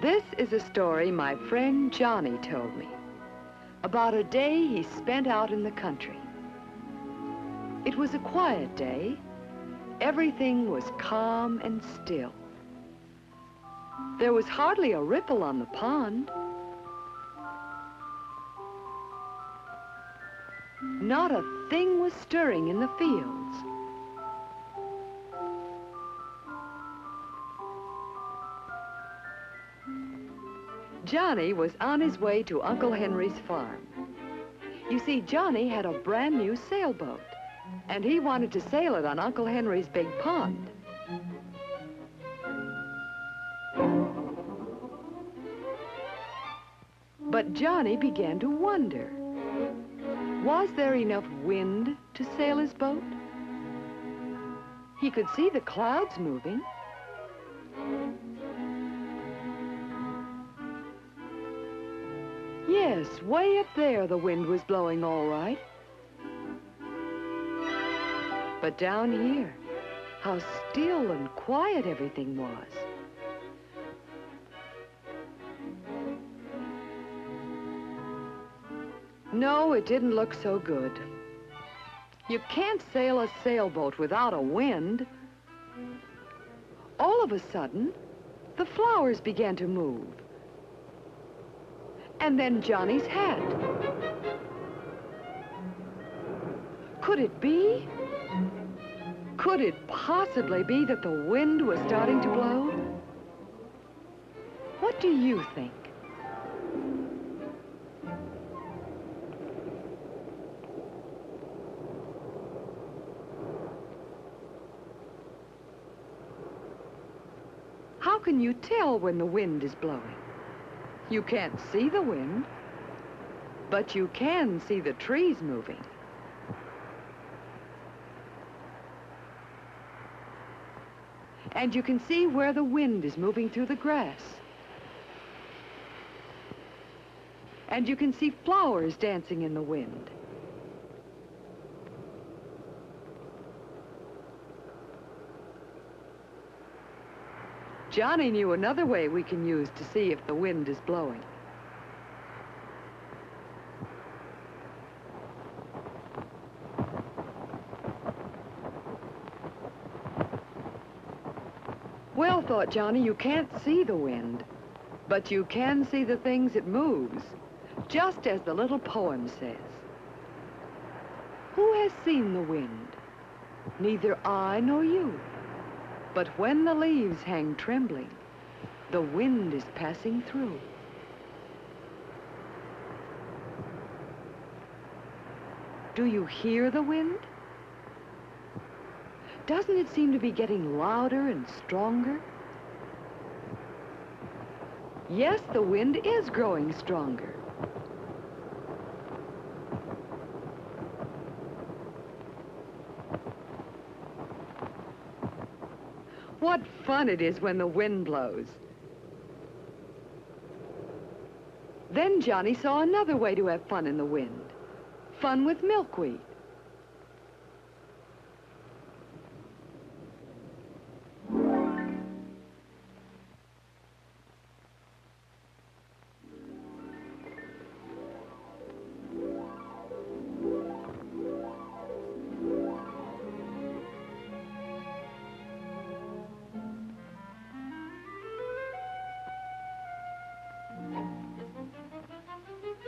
This is a story my friend Johnny told me about a day he spent out in the country. It was a quiet day. Everything was calm and still. There was hardly a ripple on the pond. Not a thing was stirring in the fields. Johnny was on his way to Uncle Henry's farm. You see, Johnny had a brand new sailboat, and he wanted to sail it on Uncle Henry's big pond. But Johnny began to wonder, was there enough wind to sail his boat? He could see the clouds moving. Yes, way up there the wind was blowing all right. But down here, how still and quiet everything was. No, it didn't look so good. You can't sail a sailboat without a wind. All of a sudden, the flowers began to move. And then Johnny's hat. Could it be? Could it possibly be that the wind was starting to blow? What do you think? How can you tell when the wind is blowing? You can't see the wind, but you can see the trees moving. And you can see where the wind is moving through the grass. And you can see flowers dancing in the wind. Johnny knew another way we can use to see if the wind is blowing. Well, thought Johnny, you can't see the wind, but you can see the things it moves, just as the little poem says. Who has seen the wind? Neither I nor you. But when the leaves hang trembling, the wind is passing through. Do you hear the wind? Doesn't it seem to be getting louder and stronger? Yes, the wind is growing stronger. What fun it is when the wind blows. Then Johnny saw another way to have fun in the wind. Fun with milkweed.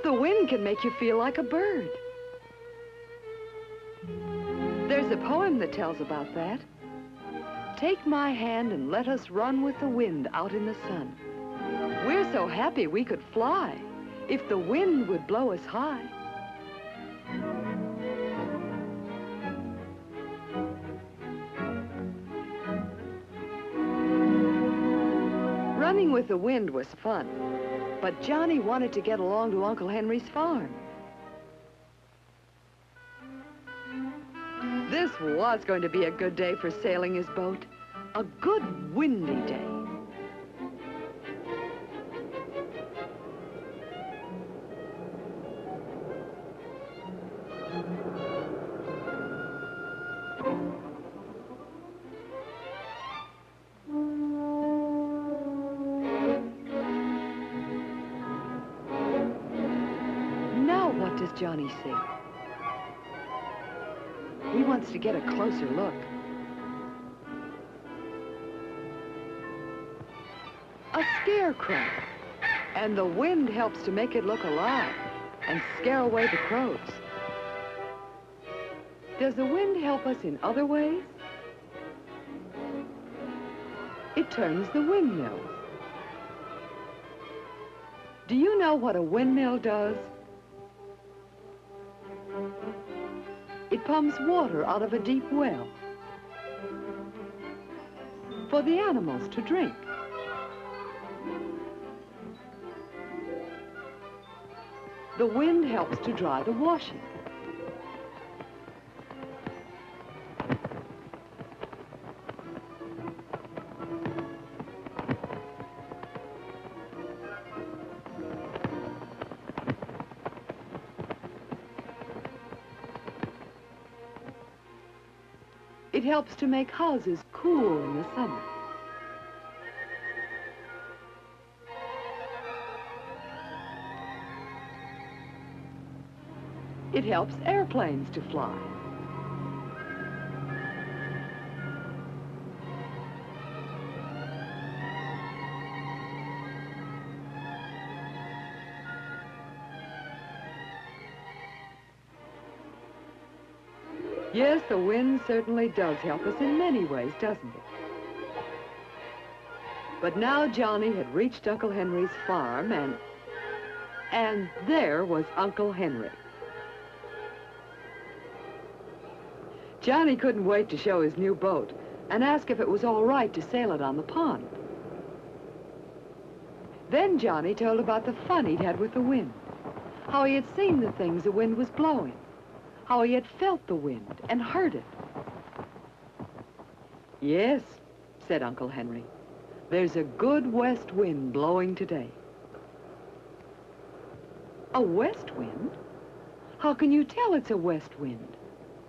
The wind can make you feel like a bird. There's a poem that tells about that. Take my hand and let us run with the wind out in the sun. We're so happy we could fly if the wind would blow us high. Running with the wind was fun. But Johnny wanted to get along to Uncle Henry's farm. This was going to be a good day for sailing his boat. A good windy day. does Johnny see? He wants to get a closer look. A scarecrow. And the wind helps to make it look alive and scare away the crows. Does the wind help us in other ways? It turns the windmills. Do you know what a windmill does? It pumps water out of a deep well for the animals to drink. The wind helps to dry the washing. It helps to make houses cool in the summer. It helps airplanes to fly. Yes, the wind certainly does help us in many ways, doesn't it? But now Johnny had reached Uncle Henry's farm, and there was Uncle Henry. Johnny couldn't wait to show his new boat and ask if it was all right to sail it on the pond. Then Johnny told about the fun he'd had with the wind, how he had seen the things the wind was blowing, how he had felt the wind and heard it. Yes, said Uncle Henry, there's a good west wind blowing today. A west wind? How can you tell it's a west wind?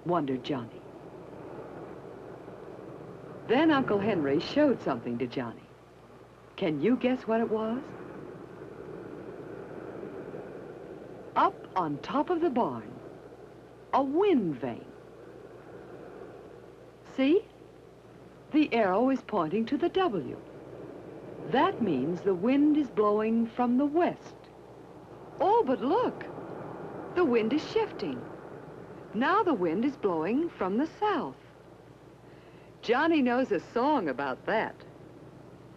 Wondered Johnny. Then Uncle Henry showed something to Johnny. Can you guess what it was? Up on top of the barn, a wind vane. See? The arrow is pointing to the W. That means the wind is blowing from the west. Oh, but look! The wind is shifting. Now the wind is blowing from the south. Johnny knows a song about that.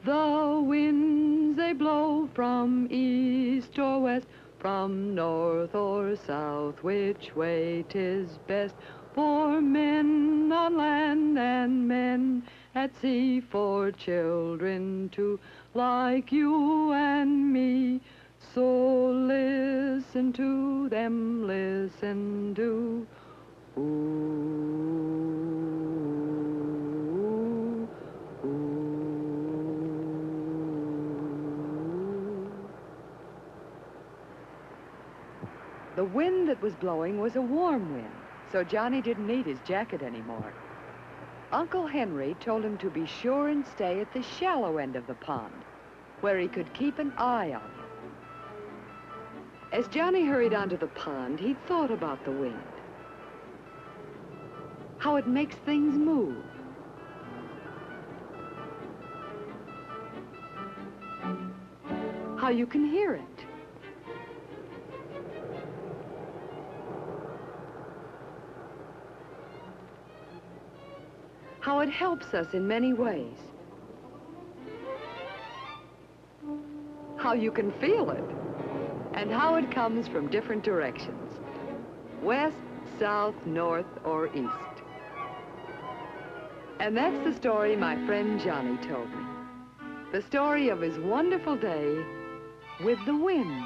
The winds they blow from east or west, from north or south, which way 'tis best for men on land and men at sea, for children too, like you and me. So listen to them, listen to, ooh, ooh. The wind that was blowing was a warm wind, so Johnny didn't need his jacket anymore. Uncle Henry told him to be sure and stay at the shallow end of the pond, where he could keep an eye on him. As Johnny hurried onto the pond, he thought about the wind, how it makes things move. How you can hear it. How it helps us in many ways. How you can feel it, and how it comes from different directions, west, south, north, or east. And that's the story my friend Johnny told me. The story of his wonderful day with the wind.